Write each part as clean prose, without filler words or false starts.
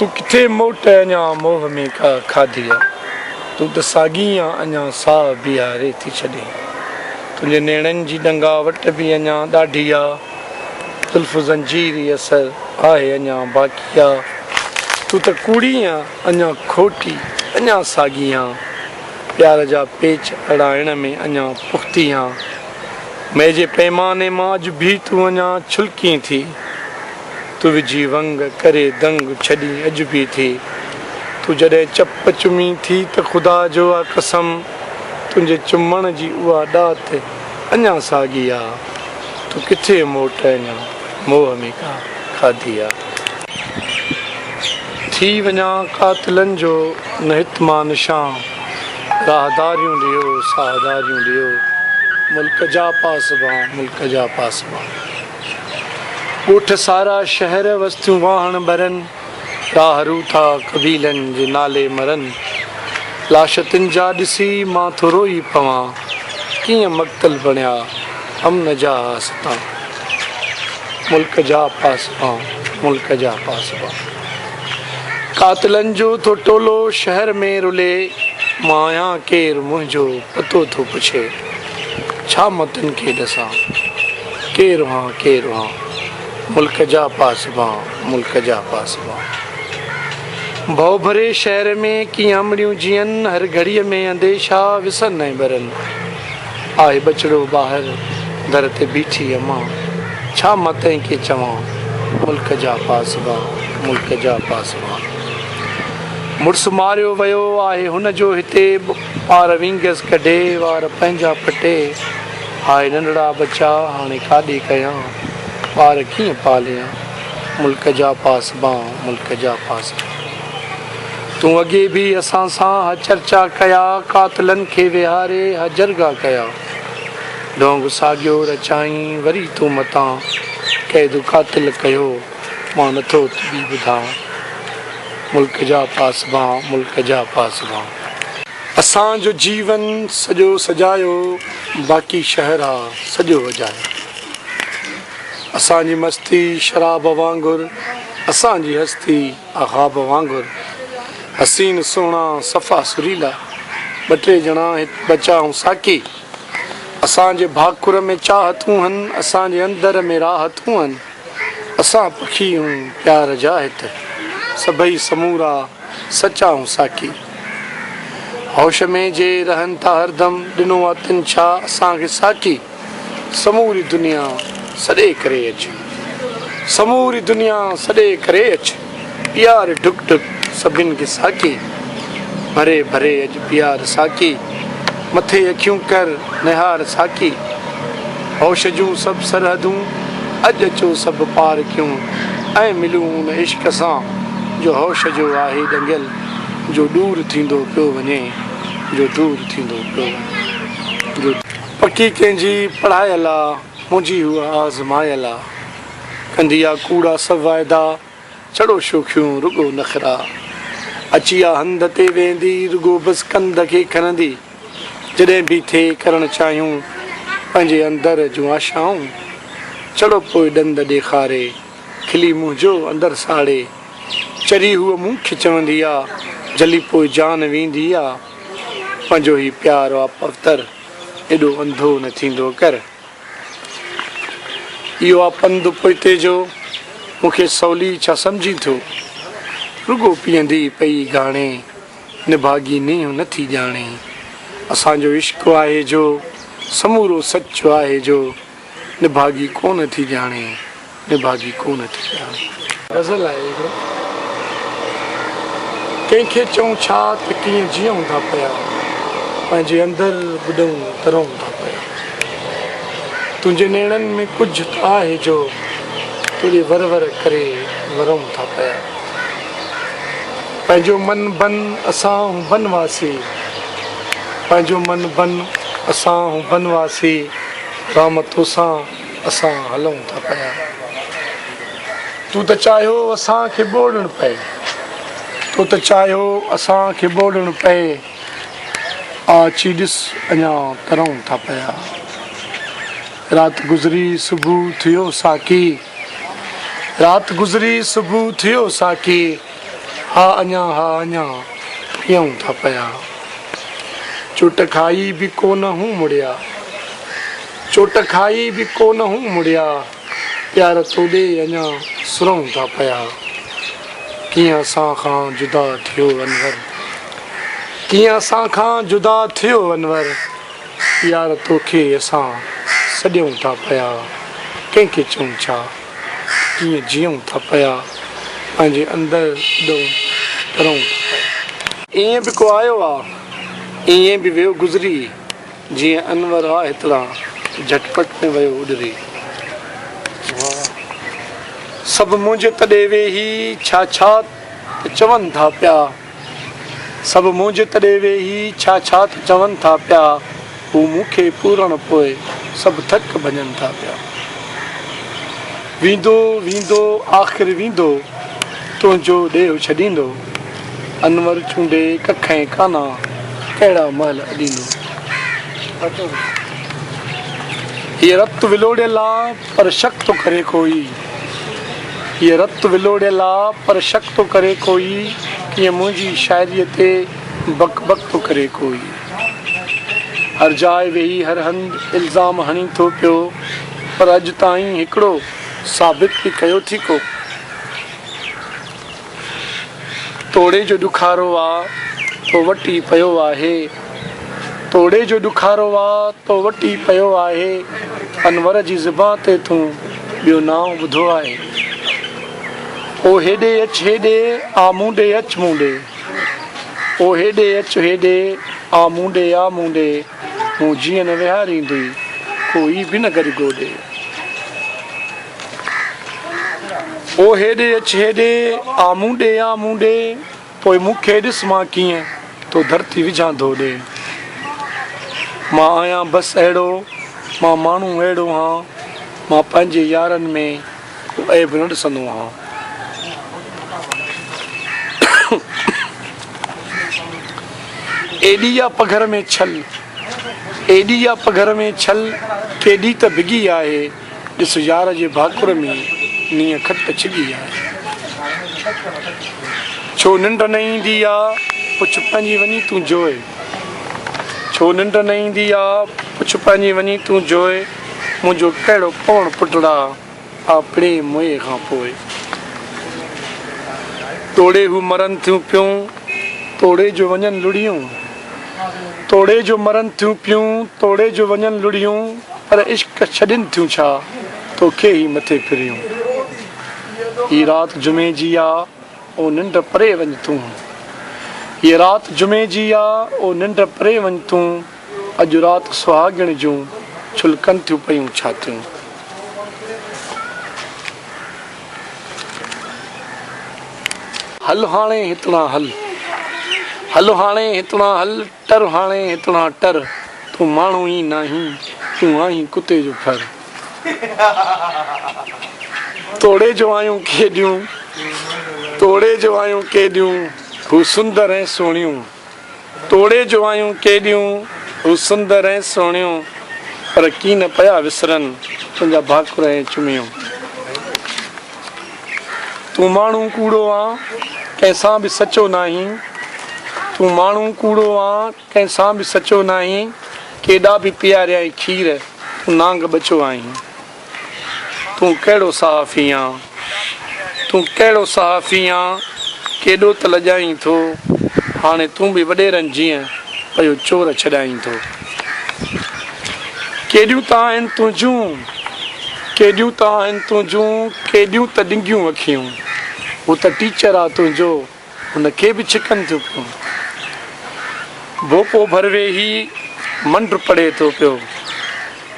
तू किथे मोट अञा मोह में का खाधी आहे तू त साॻी आहे अञा साह बीहारे थी छॾे तुंहिंजे नेणनि जी डंगा वट बि अञा ॾाढी आहे ज़ुल्फ़ ज़ंजीरी असर आहे अञा बाक़ी आहे तू त कूड़ी आहे अञा खोटी अञा साॻी आहे प्यार जा पेच अड़ाइण में अञा पुख़्ती आहे मैं जे पैमाने मां अॼु बि तूं अञा छुलकी थी तू विझी वंग करे दंग छॾी अॼु बि थी तू जॾहिं चप चुमी थी त ख़ुदा जो आहे कसम तुंहिंजे चुमण जी उहा ॾात अञा साॻी आहे तू किथे मोट अञा मोह में का खाधी आहे थी वञा कातिलनि जो न हित मां निशान राहदारियूं ॾियो साहदारियूं ॾियो मुल्क जा पासबा मुल्क जा पासबा ॻोठ सारा शहर वस्तियूं वाहण भरनि राहरू था कबीलनि जे नाले मरनि लाशतिन जा ॾिसी मां थो रोई पवां कीअं मक़्तल बणिया अमन जा आसता मुल्क जा पासबा मुल्क जा पासबा कातिलनि जो थो टोलो शहर में रुले मां आहियां केरु मुंहिंजो पतो थो पुछे छा मतनि खे ॾिसां केरु हा मुल्क जा पासबा मुल्क जा पासबा भउ भरे शहर में कीअं अमड़ियूं जीअनि हर घड़ीअ में अंदेशा विसनि ऐं भरनि आहे बचिड़ो ॿाहिरि दर ते बीठी अमां छा मां तंहिंखे चवां मुल्क जा पासबा मुल्क जा पासबा मुड़ुसु मारियो वियो आहे हुनजो हिते ॿार विंगस कढे वार पंहिंजा पटे हाय नंढड़ा बचा हाणे काॾे कयां ॿार कीअं पालियां मुल्क जा पासबा मुल्क जा पासबा तूं अॻे बि असां सां चर्चा कया कातिलनि खे विहारे जरगा कया ढोंग साॻियो रचाई वरी तूं मतां क़ैद कातिल कयो मां नथो बि ॿुधां मुल्क जा पासबा मुल्क जा पासबा असांजो जीवन सॼो सजायो बाक़ी शहर आहे सॼो वॼायो असांजी मस्ती शराब वांगुरु असांजी हस्ती अहाब वांगुरु हसीन सोना सफ़ा सुरीला ॿ टे ॼणा बचाऊं साकी असांजे भाकुर में चाहतूं आहिनि असांजे अंदर में राहतूं आहिनि असां पखी हूं प्यार जा हित सभई समूरा सचाऊं साकी होश में जे रहनि था हरदम ॾिनो आहे तिन छा असांखे साकी समूरी दुनिया सॾे करे अचु समूरी दुनिया सॾे करे अचु प्यार ढुक ढुक सभिनि खे साकी भरे भरे अॼु प्यार साकी मथे अखियूं कर निहार साकी होश जूं सभु सरहदूं अॼु अचो सभु पार कयूं ऐं मिलूं उन इश्क सां जो होश जो आहे ॾंगियल जो दूर थींदो पियो वञे जो दूर थींदो पियो वञे पकी कंहिंजी पढ़ायल आहे मुंहिंजी हूअ आज़मायल आहे कंदी आहे कूड़ा सभु वाइदा चढ़ो शोखियूं रुगो नखरा अची आहे हंध ते वेंदी रुगो बसि कंध खे खणंदी जॾहिं बि थिए करणु चाहियूं पंहिंजे अंदर जूं आशाऊं चढ़ो पोइ ॾंद ॾेखारे खिली मुंहिंजो अंदरि साड़े चरी हूअ मूंखे चवंदी आहे जली पोइ जान वेंदी आहे पंहिंजो ई प्यार आहे पवित्र एॾो अंधो न थींदो कर इहो आहे पंधु पोइते जो मूंखे सवली छा सम्झी थो रुगो पीअंदी पई गाणे निभागी नींहुं नथी ॼाणे असांजो इश्क आहे जो समूरो सचो आहे जो निभागी कोन थी ॼाणे निभागी कोन थी ॼाणे गज़ल आहे हिकिड़ो कंहिंखे चऊं छा त कीअं जीअऊं था पिया पंहिंजे अंदरि ॿुॾऊं तरऊं था पिया तुंहिंजे नेणनि में कुझु आहे जो तुंहिंजे वर वर करे वरूं था पिया पंहिंजो मन बन असां बनवासी पंहिंजो मन बन असां बनवासी रहमतों सां असां हलूं था पिया तूं त चाहियो असांखे ॿोड़णु पए तूं त चाहियो असांखे ॿोड़णु पए अची ॾिस अञा तरऊं था पिया राति गुज़री सुबुह थियो साकी राति गुज़री सुबुह थियो साकी हा अञा पियूं था पिया चोट खाई भी कोन हूं मुड़िया चोट खाई भी कोन हूं मुड़िया प्यार तोड़े अञा सुरूं था पिया कीअं असां खां जुदा थियो अनवर कीअं असां खां जुदा थियो अनवर यार तोखे असां सॾियूं था पिया कंहिंखे चऊं छा कीअं जीऊं था पिया पंहिंजे अंदरि करूं ईअं बि को आयो आहे ईअं बि वियो गुज़री जीअं अनवर आहे हितरा झटपट में वियो उॾरी सभु मुंहिंजे तॾे वेही छा चवनि था पिया सभु मुंहिंजे तॾे वेही छा चवनि था पिया हू मूंखे पूरण पोइ सभु थक भॼनि था पिया वेंदो आख़िर वेंदो तुंहिंजो ॾेउ छॾींदो अनवर चूंडे कखैं काना कहिड़ा महल अॾींदो हीअ रत विलोड़ियल आहे पर शक थो करे कोई हीअ रत विलोड़ियल आहे पर शक थो करे कोई कीअं मुंहिंजी शाइरीअ ते बक थो करे कोई हर जाइ वेही हर हंधि इल्ज़ाम हणी थो पियो पर अॼु ताईं हिकिड़ो साबित बि कयो थी को तोड़े जो ॾुखारो आहे तो वटी पियो आहे तोड़े जो ॾुखारो आहे तो वटी पियो आहे अनवर जी ज़ुबान ते तूं ॿियो नाम ॿुधो आहे ओ हेॾे अच हेॾे आ मूंडे अच मूंडे ओ हेॾे अच हेॾे आ मूंडे हूं जीअं न विहारींदी कोई बि न करे गोॾे ओ हेॾे अच हेॾे आ मूंडे पोइ मूंखे ॾिस मां कीअं तो धरती विझां धोॾे मां आहियां बसि अहिड़ो मां माण्हू अहिड़ो हां मां पंहिंजे यारनि में को ऐब न ॾिसंदो आहियां एॾी आहे पघर में छल एॾी आहे पघर में छल केॾी त बिगी आहे ॾिस यार जे भाकुर में नीअं खट छिॻी आहे छो निंड न ईंदी आहे पुछ पंहिंजी वञी तूं जोए छो निंड न ईंदी आहे पुछ पंहिंजी वञी तूं जोए मुंहिंजो कहिड़ो पवण पुटड़ा आ प्रेम मोए खां पोइ तोड़े हू मरनि थियूं पियूं तोड़े जो वञनि लुड़ियूं तोड़े जो मरनि थियूं पियूं तोड़े जो वञनि लुड़ियूं पर इश्क छॾनि थियूं छा तोखे ई मथे फिरियूं ही राति जुमे जी आहे ओ निंड परे वञ तूं हीअ राति जुमे जी आहे ओ निंड परे वञ तूं अॼु राति सुहागण जूं छुलकनि थियूं पयूं छातियूं हल हाणे हितणा हल हाणे हितणा हल टर हाणे हितणा टर तूं माण्हू ई नाही तूं आहीं कुते जो फर तोड़े जो आहियूं केॾियूं तोड़े जो आहियूं केॾियूं हू सुंदर ऐं सुहिणियूं तोड़े जो आहियूं केॾियूं हू सुंदर ऐं सुहिणियूं पर की न पिया विसरनि तुंहिंजा भाकुर ऐं चुमियूं तूं माण्हू कूड़ो आहे कंहिंसां बि सचो नाही तूं माण्हू कूड़ो आहे कंहिंसां बि सचो नाही केॾा बि पीआरिया खीर तूं नांग बचो आहीं तूं कहिड़ो सहाफ़ी आहे तूं कहिड़ो सहाफ़ी आहे केॾो त लॼाईं थो हाणे तूं बि वॾेरनि जीअं पियो चोर छॾाईं थो केॾियूं त आहिनि तुंहिंजूं केॾियूं त आहिनि तुंहिंजूं केॾियूं त डिंगियूं अखियूं हू त टीचर आहे तुंहिंजो हुनखे बि छिकनि थियूं पियूं भोपो भर वेही मंड पढ़े थो पियो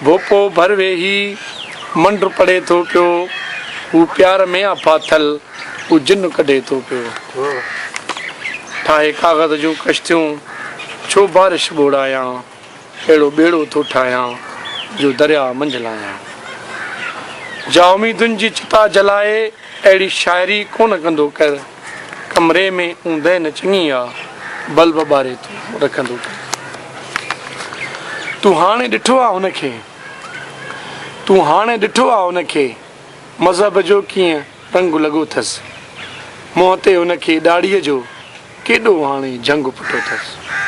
भोपो भर वेही मंड पढ़े थो पियो हू प्यार में आहे फाथल हू जिन कढे थो पियो ठाहे कागज़ जूं कश्तियूं छो बारिश ॿोड़ायां अहिड़ो ॿेड़ो थो ठाहियां जो दरिया मंझलायां जा उमीदुनि जी चिता जलाए अहिड़ी शाइरी कोन कंदो कर कमरे में ऊंदहि न चङी आहे बल्ब ॿारे तूं रखंदो कर तूं हाणे ॾिठो आहे हुनखे तूं हाणे ॾिठो आहे हुनखे मज़हब जो कीअं रंग लॻो अथसि मुंहं ते हुनखे ॾाड़ीअ जो केॾो हाणे झंग पुठो अथसि।